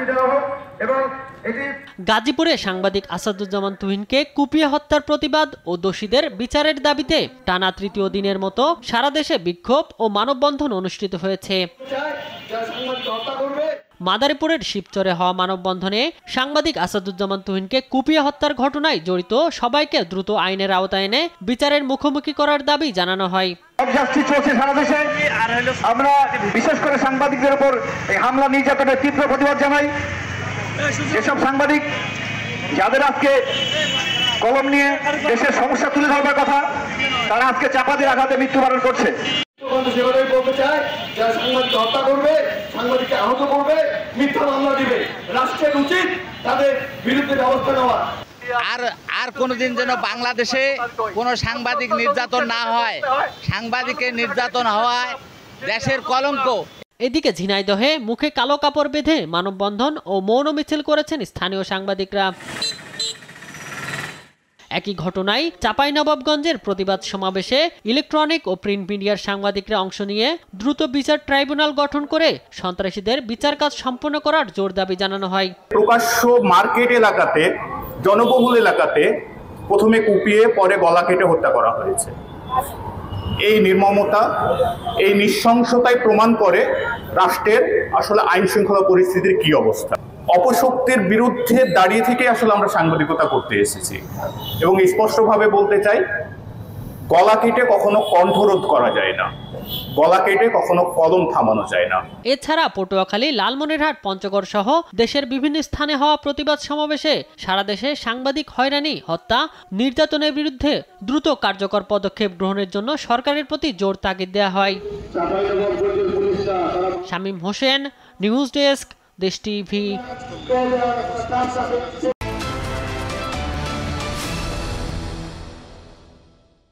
শাস্তি দেওয়া হোক এবং গাজীপুরে সাংবাদিক আসাদুজ্জামান তুহিনকে কুপিয়ে হত্যার প্রতিবাদ ও দোষীদের বিচারের দাবিতে টানা তৃতীয় দিনের মতো সারা দেশে বিক্ষোভ ও মানববন্ধন অনুষ্ঠিত হয়েছে। মাদারীপুরের শিবচরে হওয়া মানববন্ধনে সাংবাদিক আসাদুজ্জামান তুহিনকে কুপিয়ে হত্যার ঘটনায় জড়িত সবাইকে দ্রুত আইনের আওতায় এনে বিচারের মুখোমুখি করার দাবি জানানো হয়। আমরা বিশেষ করে সাংবাদিকদের উপর এই হামলা নির্যাতনের তীব্র প্রতিবাদ জানাই। যেসব সাংবাদিক যাদের আজকে কলম নিয়ে দেশের সমস্যা তুলে ধরবার কথা, তারা আজকে চাপাতির আঘাতে মৃত্যুবরণ করছে। বলতে চায় যারা সাংবাদিক হত্যা করবে, সাংবাদিককে আহত করবে, মিথ্যা মামলা দিবে, রাষ্ট্রের উচিত তাদের বিরুদ্ধে ব্যবস্থা নেওয়া। আর কোনোদিন যেন বাংলাদেশে কোনো সাংবাদিক নির্যাতন না হয়। সাংবাদিকের নির্যাতন হওয়ায় দেশের কলঙ্ক। এদিকে ঝিনাইদহে মুখে কালো কাপড় বেঁধে মানববন্ধন ও মৌন মিছিল করেছেন স্থানীয় সাংবাদিকরা। একই ঘটনায় চাঁপাইনবাবগঞ্জের প্রতিবাদ সমাবেশে ইলেকট্রনিক ও প্রিন্ট মিডিয়ার সাংবাদিকরা অংশ নিয়ে দ্রুত বিচার ট্রাইব্যুনাল গঠন করে সন্ত্রাসীদের বিচার কাজ সম্পন্ন করার জোর দাবি জানানো হয়। প্রকাশ্য মার্কেট এলাকাতে, জনবহুল এলাকাতে প্রথমে কুপিয়ে পরে গলা কেটে হত্যা করা হয়েছে। এই নির্মমতা, এই নৃশংসতায় প্রমাণ করে রাষ্ট্রের আসলে আইন শৃঙ্খলা পরিস্থিতির কি অবস্থা। অপশক্তির বিরুদ্ধে দাঁড়িয়ে থেকে আসলে আমরা সাংবাদিকতা করতে এসেছি এবং স্পষ্টভাবে বলতে চাই, গলা কেটে কখনো কণ্ঠরোধ করা যায় না, গলা কেটে কখনো কলম থামানো যায় না। এছাড়া পটুয়াখালী, লালমনিরহাট, পঞ্চগড় সহ দেশের বিভিন্ন স্থানে হওয়া প্রতিবাদ সমাবেশে সারা দেশে সাংবাদিক হয়রানি, হত্যা, নির্যাতনের বিরুদ্ধে দ্রুত কার্যকর পদক্ষেপ গ্রহণের জন্য সরকারের প্রতি জোর তাগিদ দেওয়া হয়। শামীম হোসেন, নিউজ ডেস্ক, দেশ টিভি।